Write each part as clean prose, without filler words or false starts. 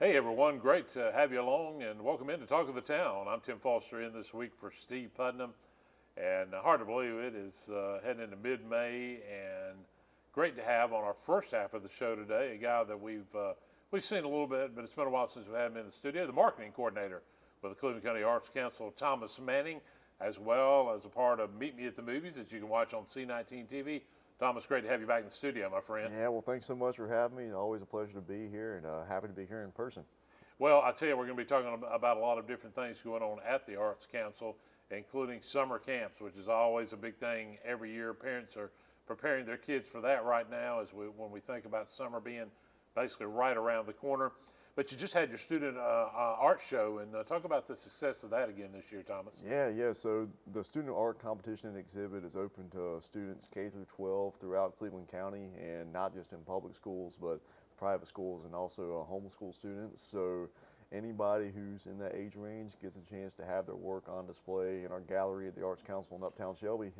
Hey everyone, great to have you along and welcome in to Talk of the Town. I'm Tim Foster in this week for Steve Putnam, and hard to believe it is heading into mid-May, and great to have on our first half of the show today a guy that we've seen a little bit, but it's been a while since we had him in the studio, the marketing coordinator with the Cleveland County Arts Council, Thomas Manning, as well as a part of Meet Me at the Movies that you can watch on C19 TV. Thomas, great to have you back in the studio, my friend. Yeah, well, thanks so much for having me. Always a pleasure to be here, and happy to be here in person. Well, I tell you, we're going to be talking about a lot of different things going on at the Arts Council, including summer camps, which is always a big thing every year. Parents are preparing their kids for that right now when we think about summer being basically right around the corner. But you just had your student art show, and talk about the success of that again this year, Thomas. Yeah. So the student art competition and exhibit is open to students K through 12 throughout Cleveland County, and not just in public schools, but private schools and also homeschool students. So anybody who's in that age range gets a chance to have their work on display in our gallery at the Arts Council in Uptown Shelby,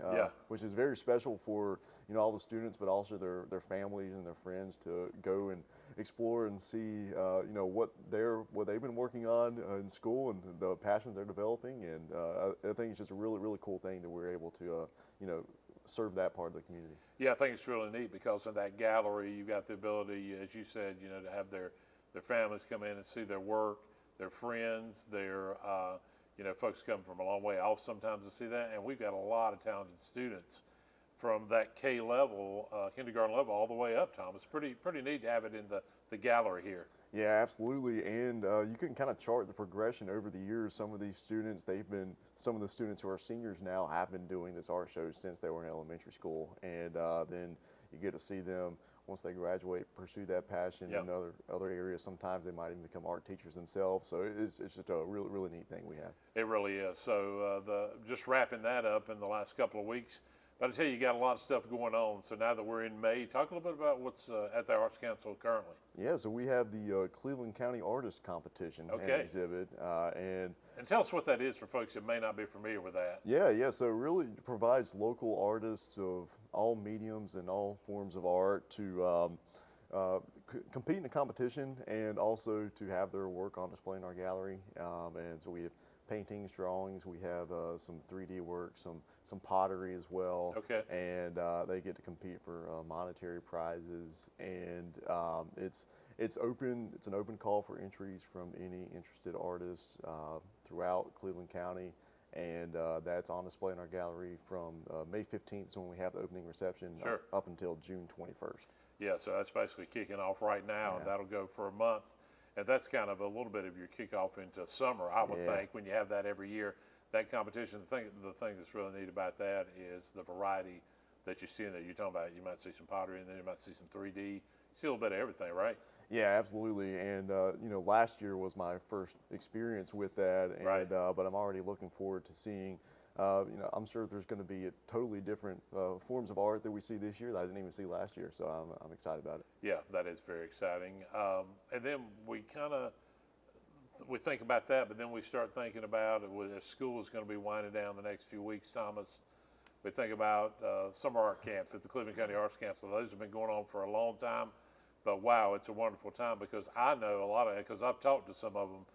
which is very special for all the students, but also their families and their friends to go and explore and see what they've been working on in school and the passion they're developing. And I think it's just a really cool thing that we're able to serve that part of the community. Yeah, I think it's really neat because in that gallery you've got the ability, as you said, to have their families come in and see their work, their friends, their folks come from a long way off sometimes to see that, and we've got a lot of talented students from that K level, kindergarten level, all the way up, Tom. It's pretty neat to have it in the gallery here. Yeah, absolutely, and you can kind of chart the progression over the years. Some of the students who are seniors now have been doing this art show since they were in elementary school, and then you get to see them once they graduate pursue that passion in other areas. Sometimes they might even become art teachers themselves. So it's just a really neat thing we have. It really is. So just wrapping that up in the last couple of weeks. But I tell you, you got a lot of stuff going on. So now that we're in May, talk a little bit about what's at the Arts Council currently. Yeah, so we have the Cleveland County Artist Competition and exhibit. And tell us what that is for folks that may not be familiar with that. Yeah, so it really provides local artists of all mediums and all forms of art to compete in a competition and also to have their work on display in our gallery. And so we have paintings, drawings. We have some 3D work, some pottery as well. Okay. And they get to compete for monetary prizes. And it's open. It's an open call for entries from any interested artists throughout Cleveland County. And that's on display in our gallery from May 15th, so when we have the opening reception, up until June 21st. Yeah, so that's basically kicking off right now, and that'll go for a month. And that's kind of a little bit of your kickoff into summer, I would think, when you have that every year. That competition, the thing that's really neat about that is the variety that you see in there. You're talking about, you might see some pottery in there, you might see some 3D. You see a little bit of everything, right? Yeah, absolutely. And last year was my first experience with that, and but I'm already looking forward to seeing. I'm sure there's going to be totally different forms of art that we see this year that I didn't even see last year. So I'm excited about it. Yeah, that is very exciting. And then we think about that, but then we start thinking about as school is going to be winding down the next few weeks, Thomas. We think about summer art camps at the Cleveland County Arts Council. Those have been going on for a long time. But wow, it's a wonderful time because I know a lot of it, because I've talked to some of them.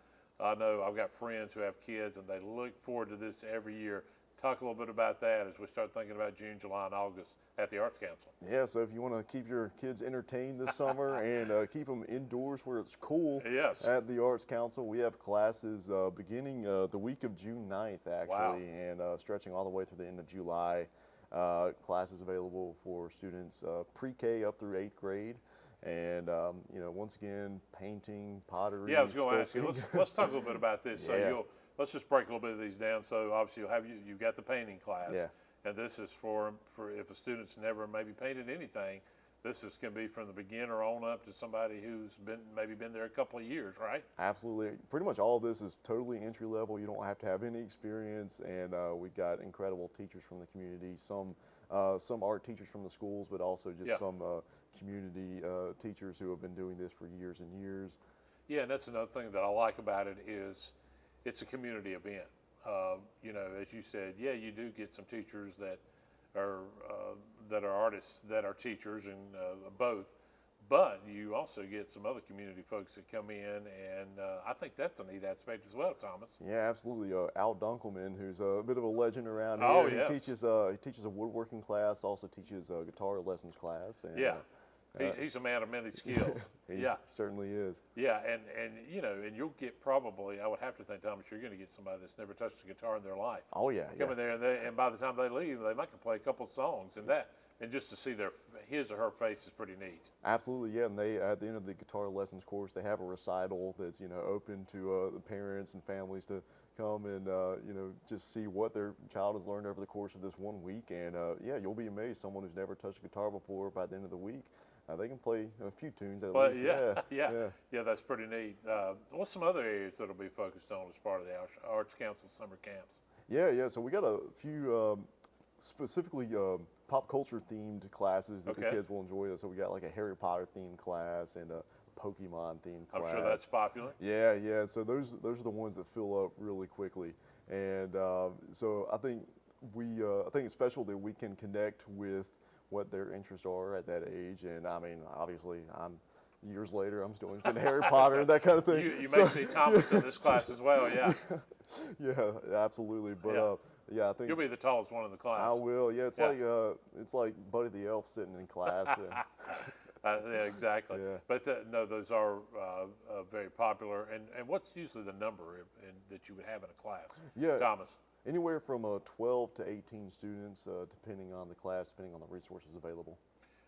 I know I've got friends who have kids and they look forward to this every year. Talk a little bit about that as we start thinking about June, July, and August at the Arts Council. Yeah, so if you want to keep your kids entertained this summer and keep them indoors where it's cool at the Arts Council, we have classes beginning the week of June 9th, actually, and stretching all the way through the end of July. Classes available for students pre-K up through 8th grade. And once again, painting, pottery. Yeah, I was going to ask you. Let's talk a little bit about this. So let's just break a little bit of these down. So obviously you've got the painting class, and this is for if a student's never maybe painted anything. This can be from the beginner on up to somebody who's been there a couple of years, right? Absolutely. Pretty much all of this is totally entry level. You don't have to have any experience, and we've got incredible teachers from the community. Some art teachers from the schools, but also just some community teachers who have been doing this for years and years. Yeah, and that's another thing that I like about it is it's a community event. As you said, you do get some teachers that are artists, that are teachers, and both. but you also get some other community folks that come in, and I think that's a neat aspect as well, Thomas. Yeah, absolutely. Al Dunkelman, who's a bit of a legend around here. Oh, yes. He teaches a woodworking class, also teaches a guitar lessons class. And, Yeah. He's a man of many skills. he Yeah. certainly is. Yeah, and you know, and you'll get probably, I would have to think, Thomas, you're going to get somebody that's never touched a guitar in their life. Oh yeah, Come in there, and by the time they leave, they might can play a couple of songs, and just to see his or her face is pretty neat. Absolutely, yeah. And they, at the end of the guitar lessons course, they have a recital that's open to the parents and families to come and just see what their child has learned over the course of this 1 week. And yeah, you'll be amazed. Someone who's never touched a guitar before, by the end of the week, they can play a few tunes at But least. yeah, that's pretty neat. What's some other areas that'll be focused on as part of the Arts Council summer camps? Yeah. So we got a few specifically pop culture themed classes that the Okay. kids will enjoy. So we got like a Harry Potter themed class and a Pokemon themed class. I'm sure that's popular. Yeah. So those are the ones that fill up really quickly, and so I think it's special that we can connect with what their interests are at that age. And I mean, obviously, years later, I'm still interested in Harry Potter and that kind of thing. You may see Thomas in this class as well. Yeah, Yeah, absolutely. But Yeah. yeah, I think you'll be the tallest one in the class. I will. Yeah, Yeah. it's like Buddy the Elf sitting in class. Yeah, exactly. Yeah. But no, those are very popular. And what's usually the number that you would have in a class? Yeah. Thomas. Anywhere from 12 to 18 students, depending on the class, depending on the resources available.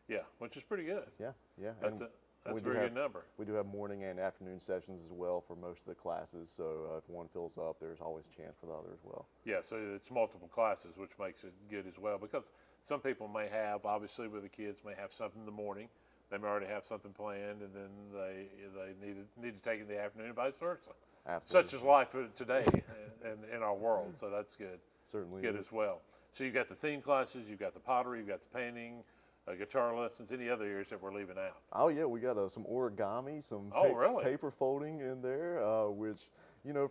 Yeah, which is pretty good. Yeah. That's And a we do very have- good number. We do have morning and afternoon sessions as well for most of the classes. So if one fills up, there's always a chance for the other as well. Yeah, so it's multiple classes, which makes it good as well. Because some people may have, obviously, with the kids, may have something in the morning. They may already have something planned, and then they need to take it in the afternoon, and vice versa. Absolutely. Such is life today in our world. So that's good. Certainly Good is. as well. So you've got the theme classes, you've got the pottery, you've got the painting, guitar lessons, any other areas that we're leaving out? Oh yeah, we got some origami, some Oh, really? paper folding in there, which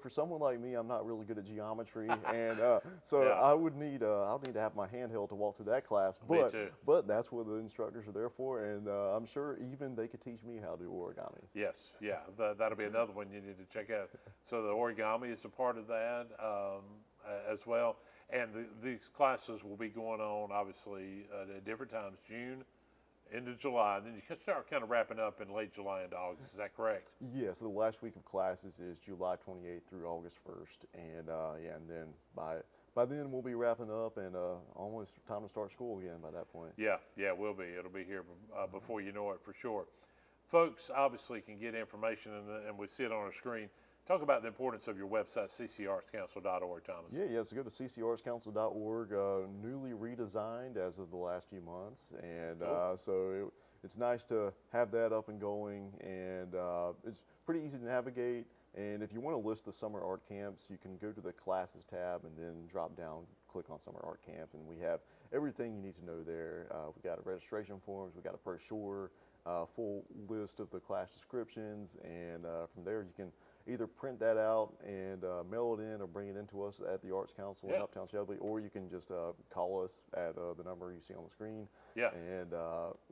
for someone like me, I'm not really good at geometry, and so Yeah. I'll need to have my handheld to walk through that class. Me But too. but that's what the instructors are there for, and I'm sure even they could teach me how to do origami. Yes, yeah, that'll be another one you need to check out. So the origami is a part of that as well. And these classes will be going on, obviously, at different times, June into July. And then you can start kind of wrapping up in late July into August. Is that correct? Yeah, so the last week of classes is July 28th through August 1st, and yeah, and then by then we'll be wrapping up and almost time to start school again by that point. Yeah, it will be. It'll be here before you know it for sure. Folks obviously can get information, and we see it on our screen. Talk about the importance of your website, ccartscouncil.org, Thomas. Yeah, so go to ccrscouncil.org, newly redesigned as of the last few months, and Cool. so it's nice to have that up and going, and it's pretty easy to navigate. And if you want to list the summer art camps, you can go to the classes tab and then drop down, click on summer art camp, and we have everything you need to know there. We got registration forms, we got a brochure, full list of the class descriptions, and from there you can either print that out and mail it in or bring it into us at the Arts Council in Yeah. Uptown Shelby, or you can just call us at the number you see on the screen, Yeah. and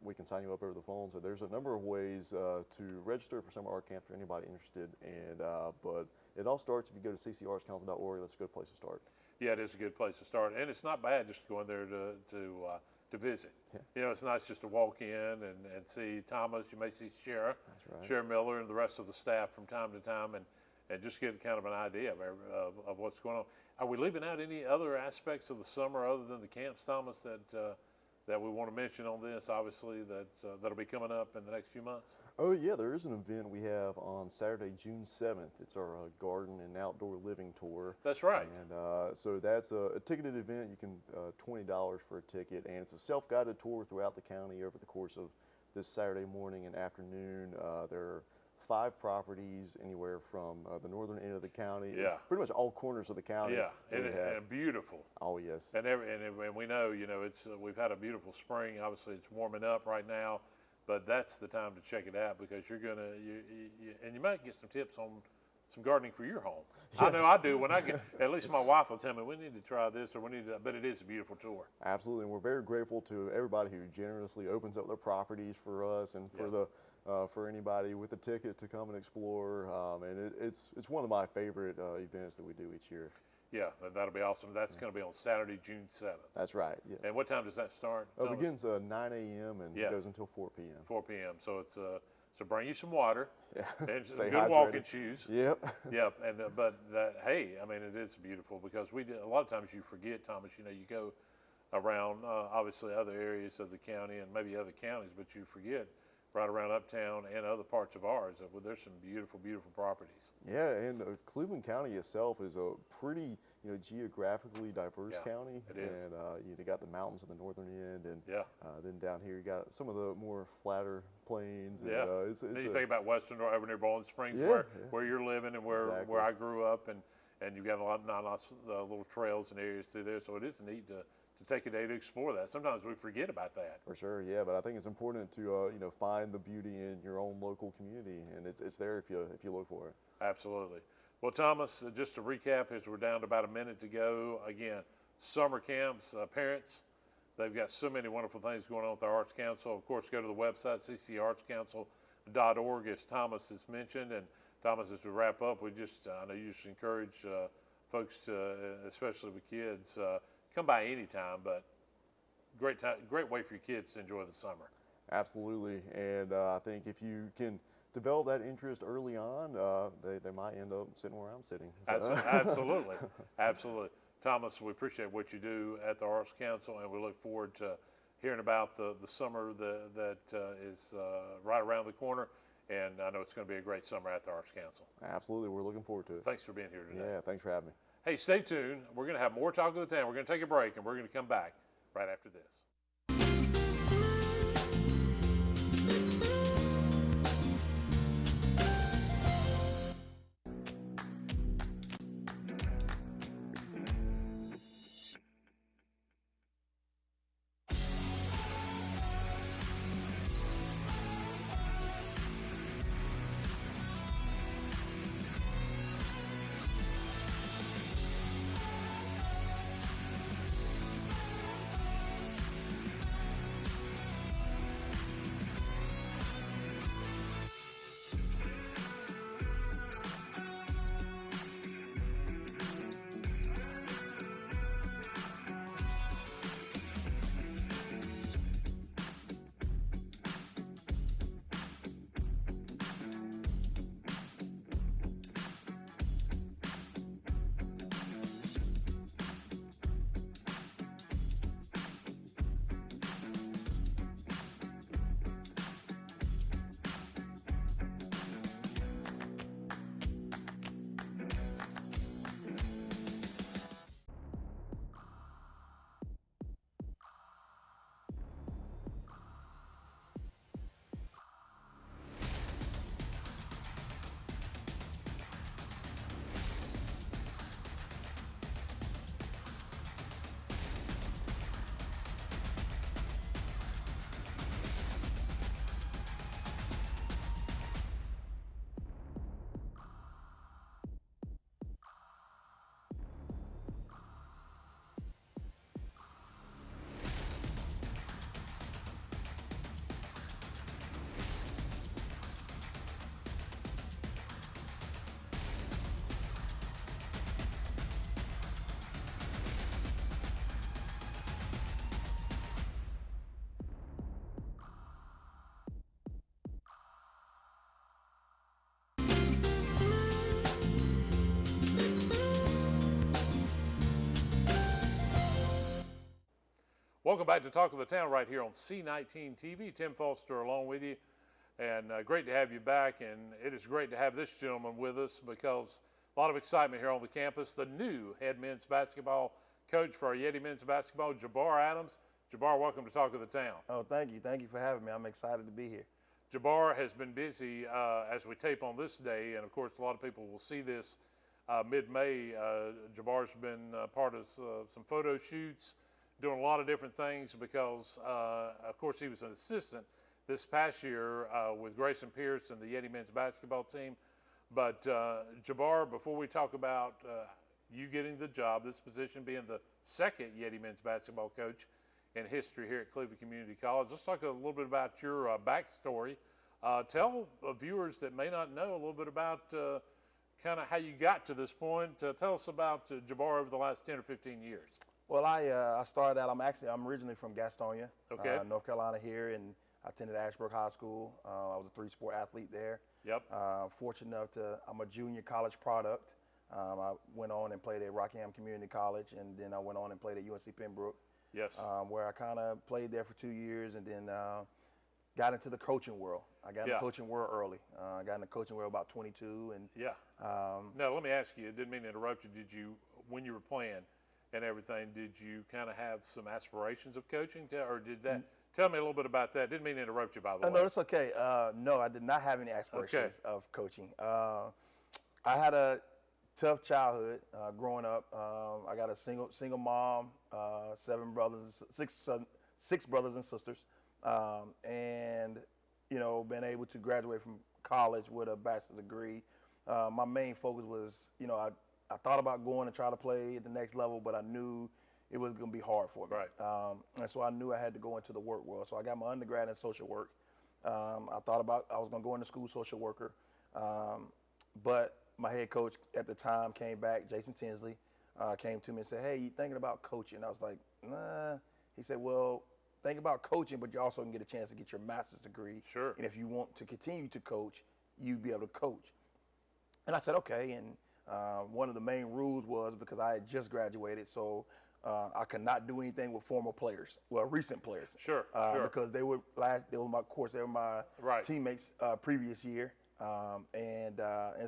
we can sign you up over the phone. So there's a number of ways to register for summer art camps for anybody interested, and but it all starts if you go to ccrscouncil.org. That's a good place to start. Yeah, it is a good place to start, and it's not bad just going there to visit. Yeah. It's nice just to walk in and see Thomas. You may see Shara, right. Shara Miller, and the rest of the staff from time to time, and just get kind of an idea of what's going on. Are we leaving out any other aspects of the summer other than the camps, Thomas, that we want to mention on this? Obviously, that'll be coming up in the next few months. Oh yeah, there is an event we have on Saturday, June 7th. It's our garden and outdoor living tour. That's right. And so that's a ticketed event. You can $20 for a ticket, and it's a self-guided tour throughout the county over the course of this Saturday morning and afternoon. There are 5 properties anywhere from the northern end of the county, Yeah. pretty much all corners of the county. Yeah, we have. and beautiful. Oh yes. And we know, it's we've had a beautiful spring. Obviously, it's warming up right now, but that's the time to check it out because you're gonna and you might get some tips on some gardening for your home. I know I do. When I get, at least my wife will tell me, we need to try this or we need to, but it is a beautiful tour. Absolutely, and we're very grateful to everybody who generously opens up their properties for us and for for anybody with a ticket to come and explore. And it's one of my favorite events that we do each year. Yeah, that'll be awesome. That's going to be on Saturday, June 7th. That's right. Yeah. And what time does that start? It begins 9 a.m. and goes until 4 p.m. 4 p.m. So it's so bring you some water and some Stay good hydrated. walking shoes. Yep. Yep. And but that, hey, I mean, it is beautiful because we did, a lot of times you forget, Thomas. You know, you go around obviously other areas of the county and maybe other counties, but you forget right around Uptown and other parts of ours. Well, there's some beautiful, beautiful properties. Yeah, and Cleveland County itself is a pretty, geographically diverse county. It is. And you got the mountains on the northern end, and then down here you got some of the more flatter plains. And, then you think about Western or over near Bowling Springs, where you're living and where I grew up, and you've got lots of little trails and areas through there. So it is neat to take a day to explore that. Sometimes we forget about that. For sure, yeah. But I think it's important to find the beauty in your own local community, and it's there if you look for it. Absolutely. Well, Thomas, just to recap, as we're down to about a minute to go. Again, summer camps, parents, they've got so many wonderful things going on with our Arts Council. Of course, go to the website ccartscouncil.org, as Thomas has mentioned. And Thomas, as we wrap up, I know you just encourage folks to, especially with kids, come by anytime, but great way for your kids to enjoy the summer. Absolutely, and I think if you can develop that interest early on, they might end up sitting where I'm sitting. Absolutely, absolutely. Thomas, we appreciate what you do at the Arts Council, and we look forward to hearing about the summer that is right around the corner. And I know it's going to be a great summer at the Arts Council. Absolutely, we're looking forward to it. Thanks for being here today. Yeah, thanks for having me. Hey, stay tuned. We're going to have more Talk of the Town. We're going to take a break, and we're going to come back right after this. Welcome back to Talk of the Town right here on C19 TV. Tim Foster along with you, and great to have you back. And it is great to have this gentleman with us because a lot of excitement here on the campus. The new head men's basketball coach for our Yeti men's basketball, Jabbar Adams. Jabbar, welcome to Talk of the Town. Oh, thank you. Thank you for having me. I'm excited to be here. Jabbar has been busy as we tape on this day, and of course a lot of people will see this mid-May. Jabbar's been part of some photo shoots, doing a lot of different things because, of course, he was an assistant this past year with Grayson Pierce and the Yeti men's basketball team. But Jabbar, before we talk about you getting the job, this position being the second Yeti men's basketball coach in history here at Cleveland Community College, let's talk a little bit about your backstory. Tell viewers that may not know a little bit about kind of how you got to this point. Tell us about Jabbar over the last 10 or 15 years. Well, I started out. I'm originally from Gastonia, Okay. North Carolina here, and I attended Ashbrook High School. I was a 3-sport athlete there. Yep. Fortunate enough I'm a junior college product. I went on and played at Rockingham Community College, and then I went on and played at UNC Pembroke. Yes. Where I kind of played there for 2 years, and then got into the coaching world. I got in the coaching world early. I got in the coaching world about 22, and Yeah. Now, let me ask you, I didn't mean to interrupt you. Did you, when you were playing and everything, did you kind of have some aspirations of coaching, or did that? Tell me a little bit about that. Didn't mean to interrupt you, by the way. No, it's okay. No, I did not have any aspirations of coaching. I had a tough childhood growing up. I got a single mom, 7 brothers, 6 brothers and sisters, and been able to graduate from college with a bachelor's degree. My main focus was, I thought about going and try to play at the next level, but I knew it was going to be hard for me. Right. And so I knew I had to go into the work world. So I got my undergrad in social work. I thought about I was going to go into school social worker, but my head coach at the time came back, Jason Tinsley, came to me and said, "Hey, you thinking about coaching?" I was like, "Nah." He said, "Well, think about coaching, but you also can get a chance to get your master's degree. Sure. And if you want to continue to coach, you'd be able to coach." And I said, "Okay." And one of the main rules was because I had just graduated, so I could not do anything with former players, well, recent players. Sure. Because they were my Right. teammates previous year, and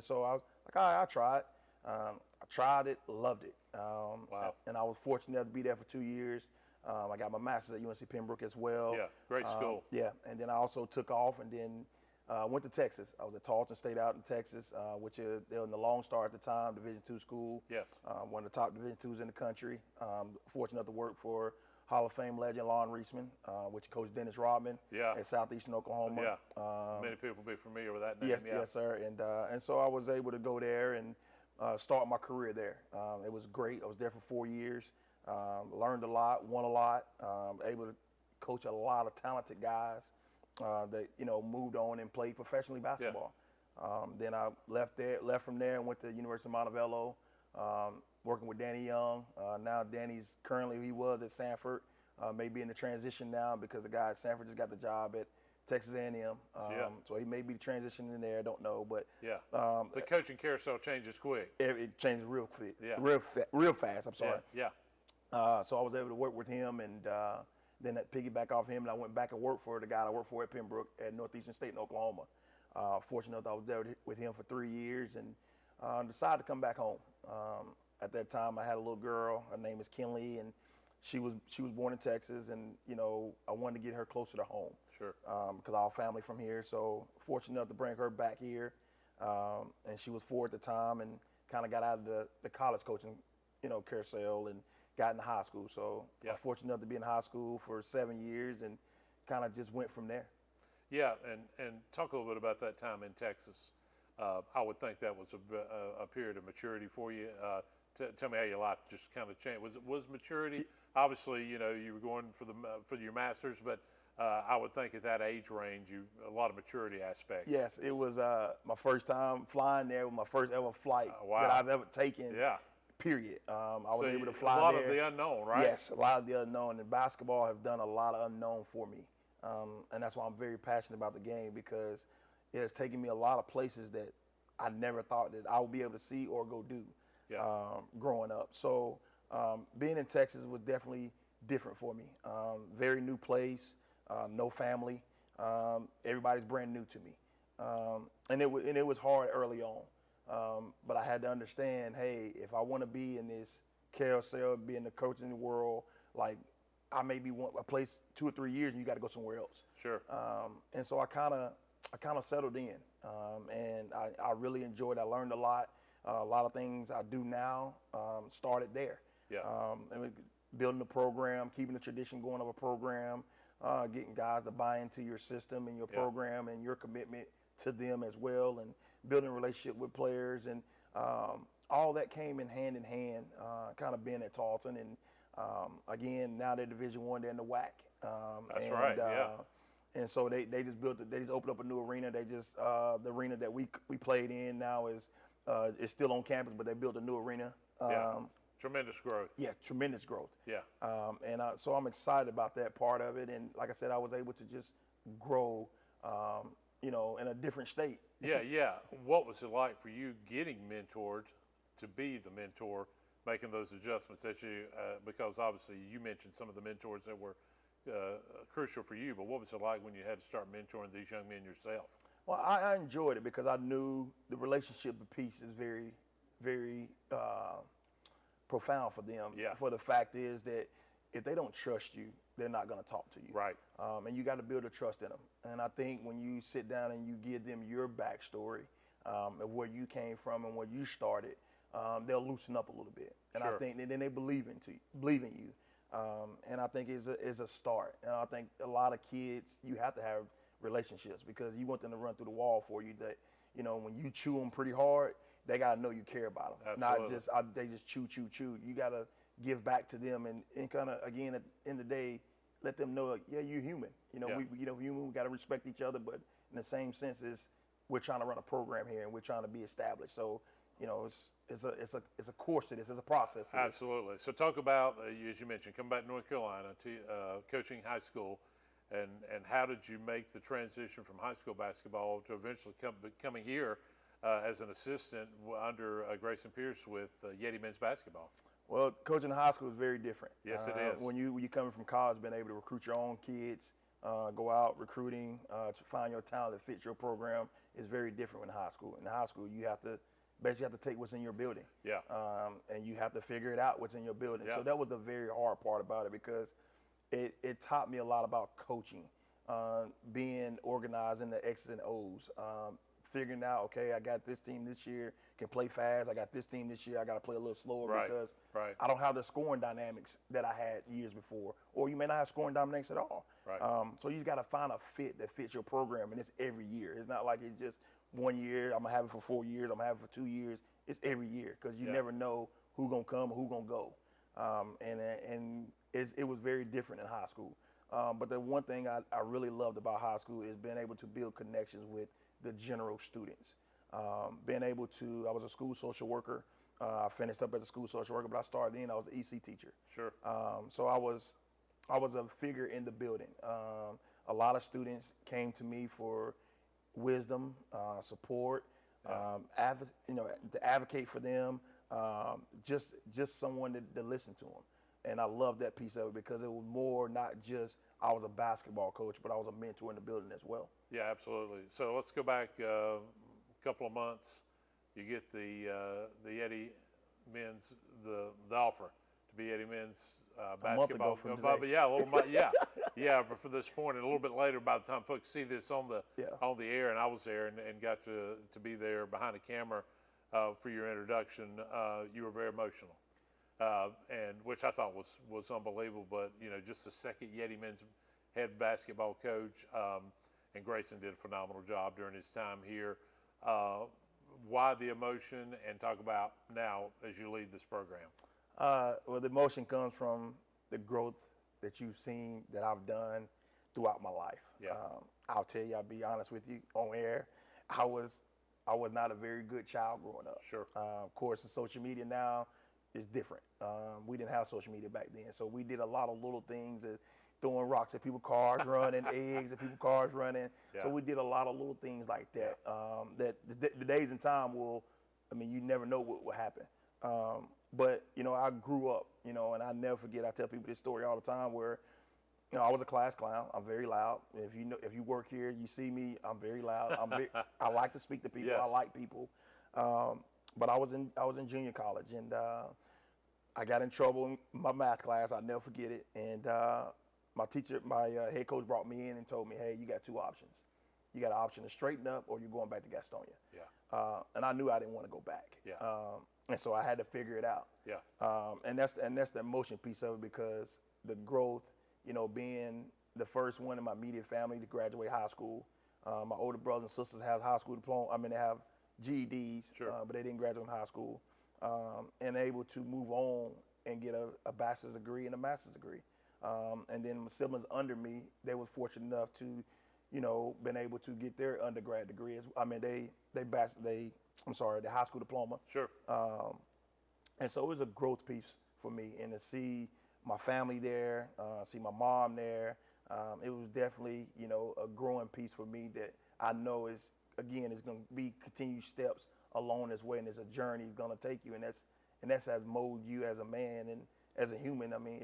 so I was like, all right, I'll try it. I tried it, loved it. Wow. And I was fortunate enough to be there for 2 years. I got my master's at UNC Pembroke as well. Yeah, great school. Yeah, and then I also took off and then went to Texas. I was at Tarleton State out in Texas, which they were in the Lone Star at the time, Division II school. Yes. One of the top Division IIs in the country. Fortunate enough to work for Hall of Fame legend Lon Reisman, which coached Dennis Rodman at Southeastern Oklahoma. Yeah. Many people will be familiar with that name. Yes, yeah. yes, sir. And so I was able to go there and start my career there. It was great. I was there for 4 years. Learned a lot, won a lot. Able to coach a lot of talented guys that moved on and played professionally basketball. Then I left from there and went to University of Montevallo, working with Danny Young. Now Danny's he was at Sanford, maybe in the transition now because the guy at Sanford just got the job at Texas A&M. So he may be transitioning in there, I don't know, but the coaching carousel changes quick. it changes real quick, Yeah. real fast. I'm sorry. Yeah. So I was able to work with him, and then that piggyback off him, and I went back and worked for the guy I worked for at Pembroke at Northeastern State in Oklahoma. Fortunate enough, I was there with him for 3 years, and decided to come back home. At that time, I had a little girl. Her name is Kinley, and she was born in Texas, and I wanted to get her closer to home. Sure. Because our family from here, so fortunate enough to bring her back here, and she was 4 at the time, and kind of got out of the college coaching, carousel, and got into high school. So I was fortunate enough to be in high school for 7 years, and kind of just went from there. Yeah, and talk a little bit about that time in Texas. I would think that was a period of maturity for you. Tell me how your life just kind of changed. Was maturity? Obviously, you were going for your masters, but I would think at that age range, a lot of maturity aspects. Yes, it was my first time flying there. With my first ever flight Wow. that I've ever taken. Yeah. Period. I was So able to fly a lot there. of the unknown, right? Yes, a lot of the unknown. And basketball have done a lot of unknown for me. And that's why I'm very passionate about the game, because it has taken me a lot of places that I never thought that I would be able to see or go do growing up. So being in Texas was definitely different for me. Very new place, no family. Everybody's brand new to me. And it was hard early on. But I had to understand, hey, if I want to be in this carousel, be in the coaching world, like I maybe want a place 2 or 3 years, and you got to go somewhere else. Sure. And so I kind of settled in, and I really enjoyed it. I learned a lot. A lot of things I do now started there. Yeah. And building a program, keeping the tradition going of a program, getting guys to buy into your system and your program and your commitment to them as well, and building a relationship with players, and all that came in hand, kind of being at Tarleton, and again, now they're Division I, they're in the WAC. That's right, yeah. And so they just they just opened up a new arena. They just the arena that we played in now is still on campus, but they built a new arena. Yeah. Tremendous growth. Yeah, tremendous growth. Yeah. So I'm excited about that part of it. And like I said, I was able to just grow, in a different state. Yeah, yeah. What was it like for you getting mentored to be the mentor, making those adjustments that you, because obviously you mentioned some of the mentors that were crucial for you, but what was it like when you had to start mentoring these young men yourself? Well, I enjoyed it because I knew the relationship piece is very, very profound for them. Yeah. For the fact is that if they don't trust you, they're not going to talk to you. Right. And you got to build a trust in them. And I think when you sit down and you give them your backstory of where you came from and where you started, they'll loosen up a little bit. And Sure. I think then they believe in you. And I think it's a start. And I think a lot of kids, you have to have relationships because you want them to run through the wall for you. That when you chew them pretty hard, they gotta know you care about them. Absolutely. Not just they just chew. You gotta give back to them and kind of again at the end of the day, let them know you're human. Yeah. We human. We gotta respect each other, but in the same sense is we're trying to run a program here and we're trying to be established. So it's a course to this. It's a process to this. Absolutely. So talk about, as you mentioned, come back to North Carolina, to coaching high school, and how did you make the transition from high school basketball to eventually coming here as an assistant under Grayson Pierce with Yeti men's basketball? Well, coaching high school is very different. Yes, it is. When you're coming from college, being able to recruit your own kids, go out recruiting to find your talent that fits your program is very different in high school. In high school, you have to basically take what's in your building. Yeah. And you have to figure it out what's in your building. Yeah. So that was the very hard part about it because it taught me a lot about coaching, being organized in the X's and O's, figuring out, okay, I got this team this year can play fast. I got this team this year. I got to play a little slower Right, because right. I don't have the scoring dynamics that I had years before, or you may not have scoring dynamics at all. Right. So you got to find a fit that fits your program, and it's every year. It's not like it's just 1 year. I'm gonna have it for 4 years. I'm gonna have it for 2 years. It's every year because you Yeah. never know who's gonna come or who's gonna go. And it was very different in high school. But the one thing I really loved about high school is being able to build connections with the general students. Being able to, I was a school social worker. I finished up as a school social worker, but I started in, I was an EC teacher. Sure. So I was a figure in the building. A lot of students came to me for wisdom, support, to advocate for them, just someone to listen to them. And I love that piece of it because it was more not just I was a basketball coach, but I was a mentor in the building as well. Yeah, absolutely. So let's go back a couple of months. You get the Yeti men's the offer to be Yeti men's basketball. from But today. yeah, yeah. But for this point, and a little bit later, by the time folks see this on the air, and I was there and got to be there behind the camera for your introduction, you were very emotional. And which I thought was unbelievable. But just the second Yeti men's head basketball coach, and Grayson did a phenomenal job during his time here. Why the emotion, and talk about now as you lead this program? Well, the emotion comes from the growth that you've seen that I've done throughout my life. Yeah. I'll tell you, I'll be honest with you on air. I was not a very good child growing up. Sure. Of course, the social media now is different. We didn't have social media back then, so we did a lot of little things, throwing rocks at people's cars, running eggs at people's cars, running. Yeah. So we did a lot of little things like that. That the days and time you never know what will happen. But I grew up, and I never forget. I tell people this story all the time where, I was a class clown. I'm very loud. If you work here, you see me. I'm very loud. I like to speak to people. Yes. I like people. But I was in junior college, and I got in trouble in my math class. I'll never forget it. And my head coach brought me in and told me, hey, you got two options. You got an option to straighten up, or you're going back to Gastonia. Yeah. And I knew I didn't want to go back. Yeah. And so I had to figure it out. Yeah. And that's the emotion piece of it because the growth, being the first one in my immediate family to graduate high school, My older brothers and sisters have high school diploma. I mean, they have GEDs, Sure. but they didn't graduate from high school, and able to move on and get a bachelor's degree and a master's degree. And then my siblings under me, they was fortunate enough to, been able to get their undergrad degree. I mean, the high school diploma. Sure. And so it was a growth piece for me, and to see my family there, see my mom there, it was definitely, a growing piece for me that I know is going to be continued steps along this way, and it's a journey it's going to take you, and that's has molded you as a man and as a human. I mean,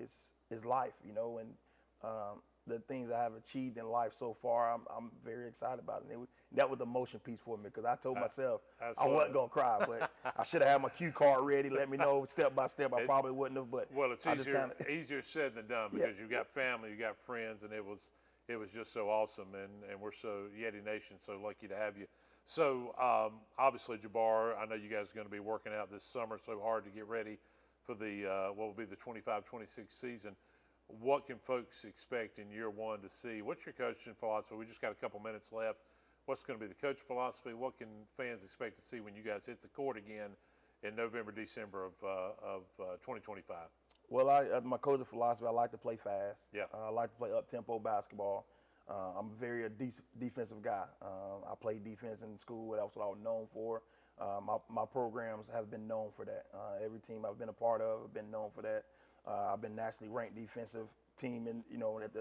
it's life, and the things I have achieved in life so far, I'm very excited about it. And that was the motion piece for me, because I told myself I wasn't gonna cry, but I should have had my cue card ready. Let me know step by step. I probably wouldn't have, but Well, it's I just easier said than done, because you got family, you got friends, and it was just so awesome, and we're so Yeti Nation so lucky to have you. So obviously, Jabbar, I know you guys are going to be working out this summer so hard to get ready for the what will be the 25-26 season. What can folks expect in year one to see? What's your coaching philosophy? We just got a couple minutes left. What's going to be the coach philosophy? What can fans expect to see when you guys hit the court again in November, December of 2025? Well, my coaching philosophy, I like to play fast. Yeah. I like to play up-tempo basketball. I'm a defensive guy. I played defense in school. That's what I was known for. My programs have been known for that. Every team I've been a part of have been known for that. I've been nationally ranked defensive team at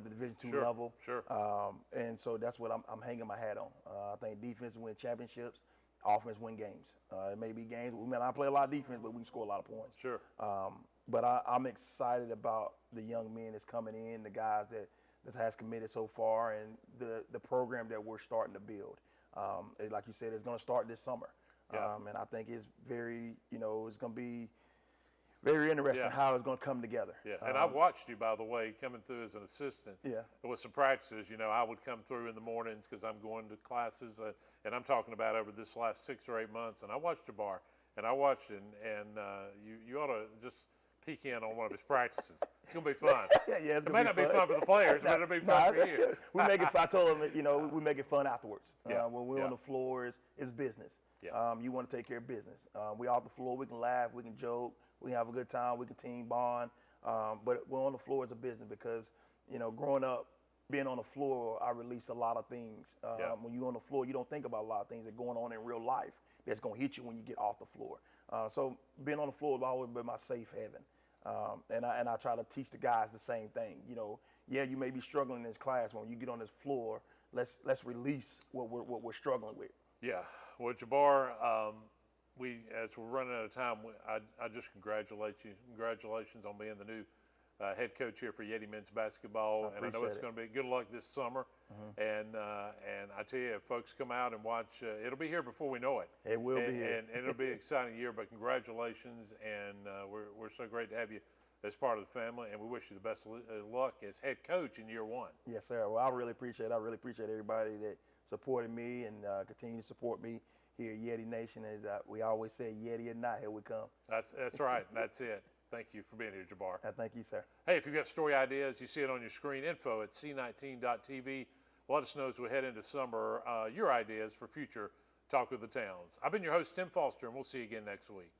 the Division II level. Sure. And so that's what I'm hanging my hat on. I think defense win championships, offense win games. It may be games. I play a lot of defense, but we can score a lot of points. Sure. But I'm excited about the young men that's coming in, the guys that has committed so far, and the program that we're starting to build. Like you said, it's going to start this summer. Yeah. And I think it's very, it's going to be very interesting how it's going to come together. Yeah, and I've watched you, by the way, coming through as an assistant. Yeah. With some practices, I would come through in the mornings because I'm going to classes, and I'm talking about over this last 6 or 8 months. And I watched Jabbar, and I watched it, and you ought to just peek in on one of his practices. It's going to be fun. Yeah, It may not be fun for the players, but it'll be fun for you. We make it. I told him, we make it fun afterwards. Yeah. When we're on the floor, it's business. Yeah. You want to take care of business. We off the floor, we can laugh, we can joke, we can have a good time, we can team bond. But we're on the floor as a business, because growing up, being on the floor, I release a lot of things. When you're on the floor, you don't think about a lot of things that are going on in real life that's going to hit you when you get off the floor. So being on the floor has always been my safe haven. And I try to teach the guys the same thing. You may be struggling in this class. When you get on this floor, let's release what we're struggling with. Yeah. Well, Jabbar, as we're running out of time, I just congratulate you. Congratulations on being the new head coach here for Yeti men's basketball. And I know it's going to be good luck this summer. And I tell you, if folks come out and watch, it'll be here before we know it. It will be here. And it'll be an exciting year. But congratulations, and we're so great to have you as part of the family. And we wish you the best of luck as head coach in year one. Yes, sir. Well, I really appreciate it. I really appreciate everybody that supported me and continue to support me here at Yeti Nation. As we always say, Yeti or not, here we come. That's right. That's it. Thank you for being here, Jabbar. Thank you, sir. Hey, if you've got story ideas, you see it on your screen, info@c19.tv. Let us know as we head into summer your ideas for future Talk of the Towns. I've been your host, Tim Foster, and we'll see you again next week.